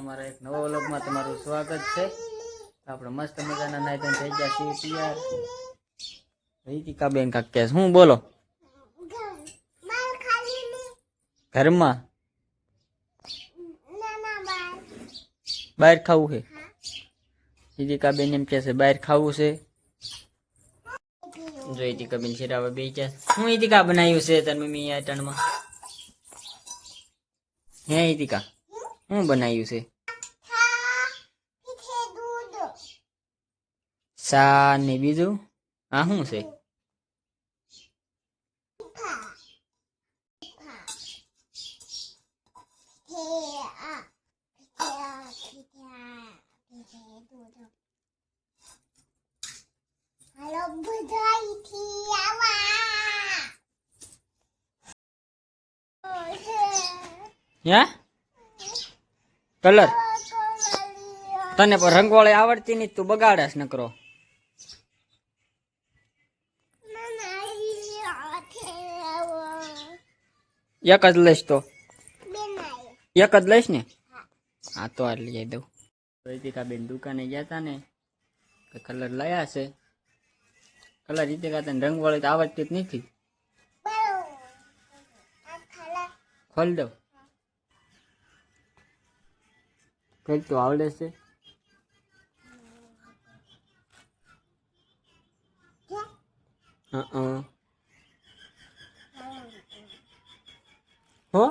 અમારા એક નવા વ્લોગમાં તમારું સ્વાગત છે। આપણે મસ્ત મજાના નાઈ ધોઈને થઈ ગયા છીએ તૈયાર। રીતિકા બેન કાક કે શું બોલો? ઘરમાં બહાર ખાવું છે? રીતિકા બેન એમ કે છે બહાર ખાવું છે। જો રીતિકા બેન શેરાવા બે ગયા। હું રીતિકા બનાવ્યું છે તાર મમ્મી આ ટણમાં? હે રીતિકા શું બનાવ્યું છે? સા ને બીજું આ શું છે? યા કલર તને પણ રંગોળી આવડતી નહીં, તું બગાડસ નકરો। એક જ લઈશ તો? એક જ લઈશ ને? હા તો આ લઈ દઉં। રીતિકા બેન દુકાને ગયા હતા ને કલર લાયા છે। કલર રીતિકા તને રંગોળી તો આવડતી જ નથી। ખોલ દઉં? કઈ તો આવડે છે? હો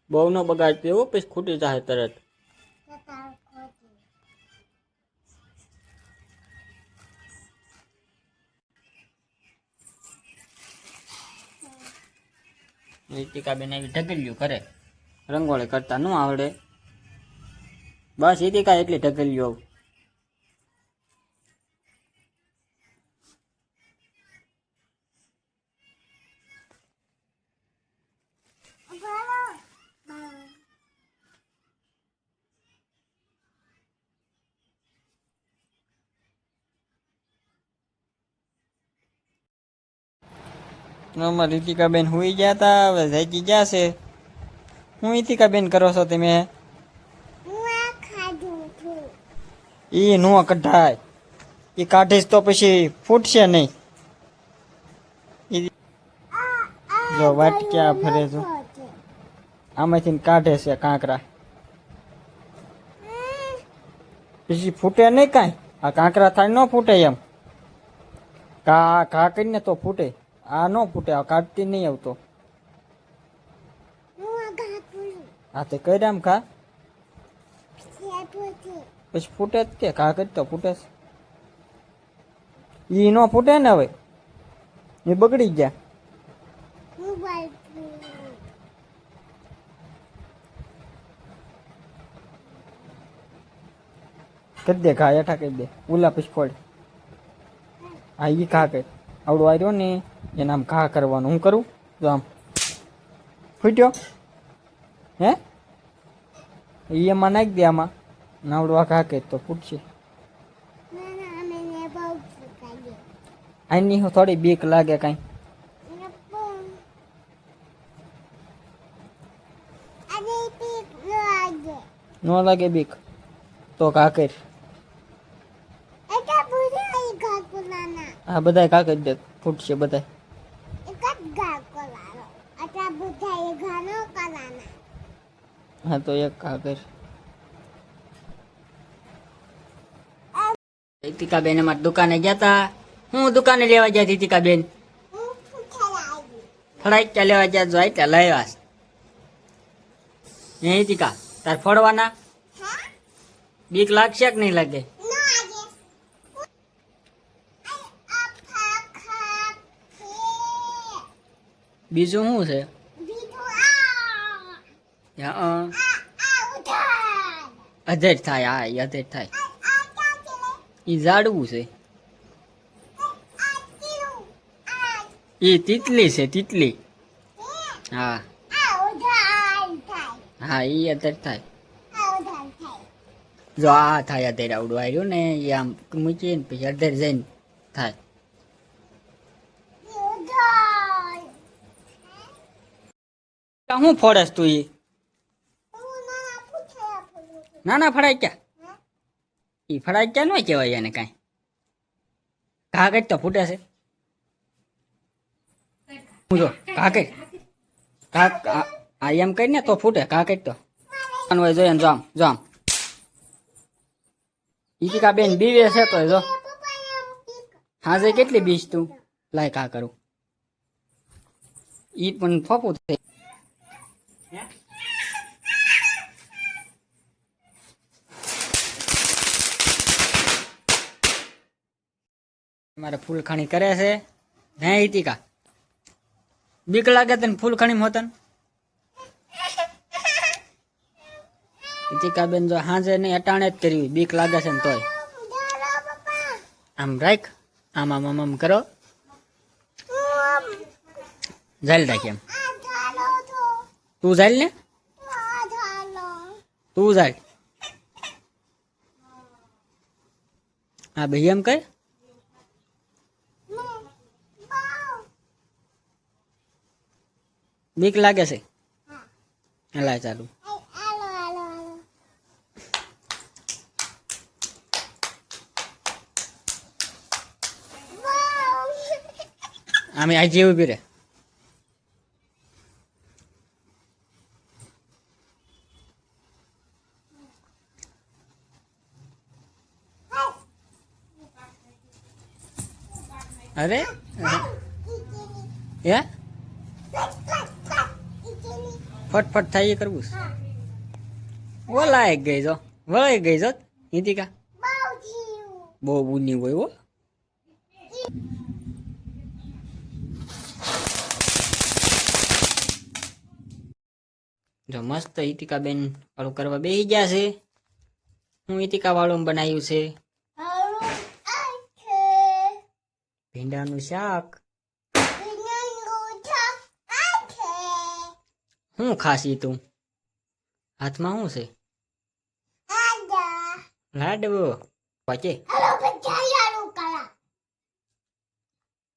બહુ ન બગાડતી હો, પછી ખૂટી જાય તરત। રીતિકા બેન આવી ઢગલ્યું કરે, રંગોળી કરતા ન આવડે। બસ રીતિકા એટલી ઢગલ્યું। રીતિકા બેન હુઈ ગયા હતા, હવે જાગી ગયા છે। હું રીતિકા બેન કરો છો તમે? ઈ નો કઢાય, ઈ કાઢીશ તો પછી ફૂટશે નહીં। જો વાટક્યા ફરે છો, આમાંથી કાઢે છે કાંકરા, પછી ફૂટે નહીં કાંઈ। આ કાંકરા થાય ન ફૂટે એમ, ઘા કરીને તો ફૂટે, આ ન ફૂટે, આ કાઢતી નહીં આવતો। હા તે કઈ આમ ખા પછી ફૂટે જ તે, ઘા કરી તો ફૂટે। ઈ નો ફૂટે ને, હવે એ બગડી ગયા। કરી દે ઘા, હેઠા કરી દે, ઉલા પછી ફોડ। હા ઈ ઘા કર, આવડું આવ્યો ને એને આમ ઘા કરવાનું। હું કરું તો આમ ફૂટ્યો હે, ઈ એમાં નાખી દે, આમાં નાવડું આ ઘા કર તો ફૂટશે। આની થોડી બીક લાગે કઈ? નો લાગે બીક તો ઘા કર। હા બધા ઘા કરી દે, ફૂટશે બધા। હા તો એક ઘા કર। રીતિકા બેન અમારી દુકાને ગયા તા। હું દુકાને લેવા ગયા રીતિકા બેન? ફળાઈ લેવા ગયા, જો ત્યાં લાવ્યા। હે રીતિકા તાર ફોડવાના? બીક લાગશે કે નહીં લાગે? બીજું શું છે? અધેર થાય, હા એ અધેર થાય, ઈ ઝાડવું છે, ઈ તીતલી છે, તીતલી। હા હા ઈ અધેર થાય। જો આ થાય અધેર, આવડું આવ્યું ને એ આમ મૂકીએ ને પછી અધેર જઈને થાય। હું ફોડસ તું? ઈ નાના ફડાક્યા એ ફડાક્યા ન કહેવાય એને કાંઈ ઘા કઈ તો ફૂટે છે હું જો ઘા કઈ ઘા આ એમ કઈ ને તો ફૂટે ઘા કઈ તો હોય જોઈએ ને જો આમ ઈતિકા બેન બીવે છે તો જો હાજે કેટલી બીજ તું લાય ઘા કરું ઈ પણ ફોપું થઈ મારે ફૂલખણી કરે છે હે ઈતિકા બીક લાગે તને ફૂલખણી હોતન ઈતિકા બેન જો હાજે નહીં અટાણે જ કર્યું બીક લાગે છે ને તોય આમ રાખ આમ આમ આમ આમ કરો ઝાલ રાખ એમ તું ઝાલ ને તું ઝાલ હા ભાઈ એમ કર બીક લાગે છે હલા ચાલુ આમે આજે ઉભી રે અરે હે ફટફટ થાય એ કરવું ઓલાય ગઈ જો વળાઈ ગઈ જો હિતિકા બહુ બુની હોય હો જો મસ્ત ઈતિકા બેન વાળું કરવા બેસી ગયા છે હું ઈતિકા વાળું બનાવ્યું છે ભીંડાનું શાક હું ખાસી તું હાથમાં શું છે લાડવો પચે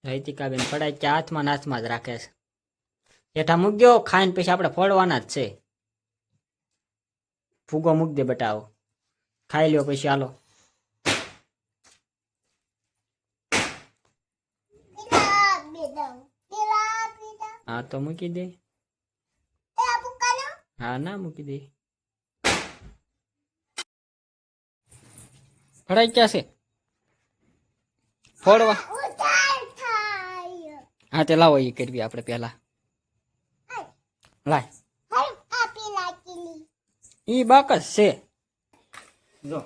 ઈતિકા બેન પડાય કે હાથમાં નાથમાં જ રાખે છે એઠા મૂક્યો ખાઈને પછી આપણે ફોડવાના જ છે ફૂગો મૂક દે બટાવો ખાઈ લ્યો પછી હાલો હા તો મૂકી દે હા ના મૂકી દે ફળાઈ ક્યાં છે ફોડવા હા તે લાવો એ કરવી આપણે પેલા લાય ઈ બાકસ છે જો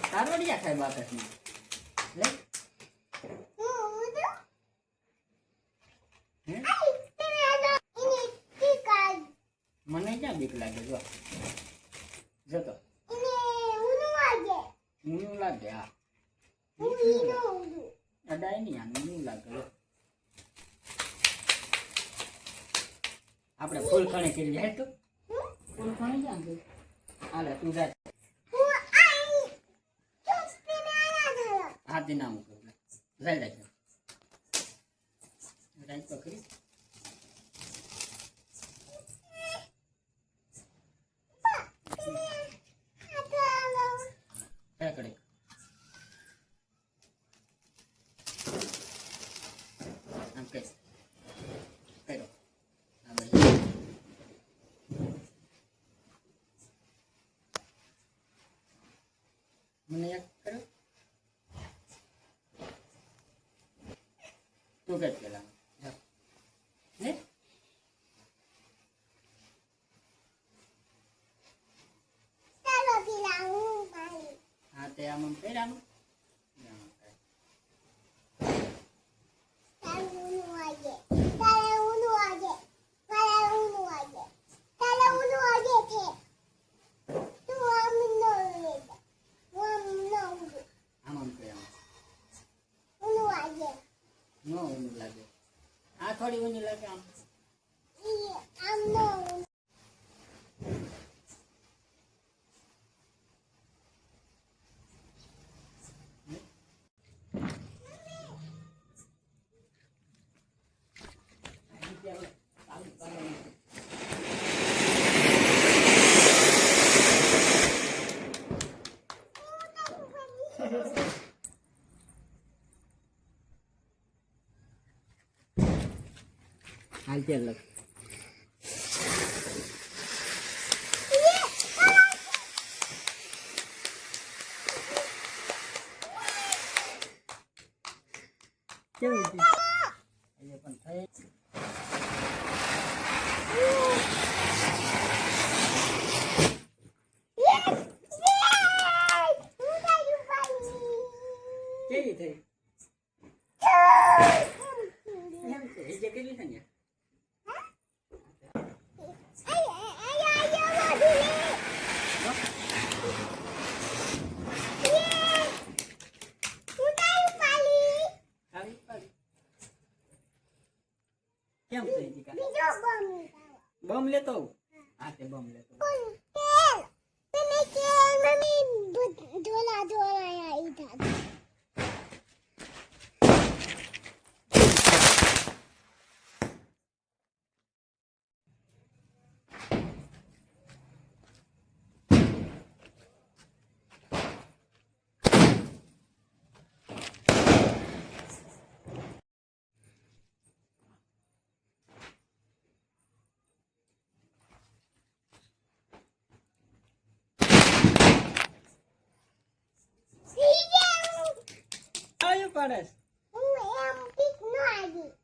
તારવડિયા ખાય બાકસ ને લે મને ક્યાં બીક લાગે જો જતો ઊનું લાગે હા અડાય નહીં આનું ઊનું લાગે આપણે ફૂલ ખણે કરી જાય તો ફૂલ ખણે જામ હાલે તું જા હાથી ના મૂકો જાય જાય રાઈટ પકડી કડે આમ કઈ કરો આ ભાઈ મને એક કરો તું કઈ પેલા હે હા તે આમ કર્યાનું નો ઊંઘ લાગે આ થોડી ઊંઘ લાગે આમ હાલ ચાલ લખ કેવું છે એ પણ થાય કેવી થઈ એમ છે એ જે કેટલી થઈ ગયા કેમ થઈ ગઈ બમ લેતો આવું? હા તે બમ લેતો આવું. આવ્યું પાડસ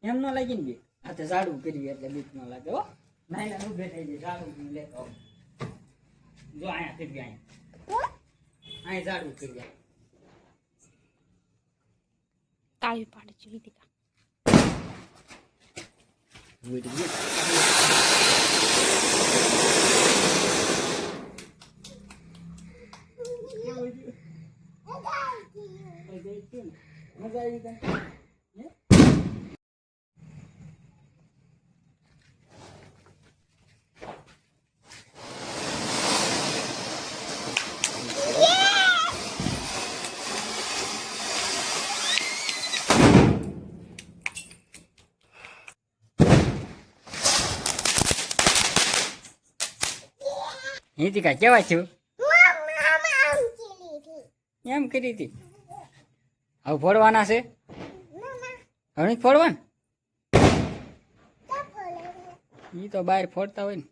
એમ ન લાગી ને બીક આ તો ઝાડું કર્યું એટલે બીક ન લાગે હો નાયલા ઉભે થઈ જાય ઝાડું લેતો આવું. જો અહીંયા કરી અહીંયા ઝાડું કરી તાળી પાડે છે વિધિકા મજા આવી તને હિતિકા કેવા છું એમ કરી હતી હવે ફોડવાના છે હવે નથી ફોડવાના એ તો બહાર ફોડતા હોય ને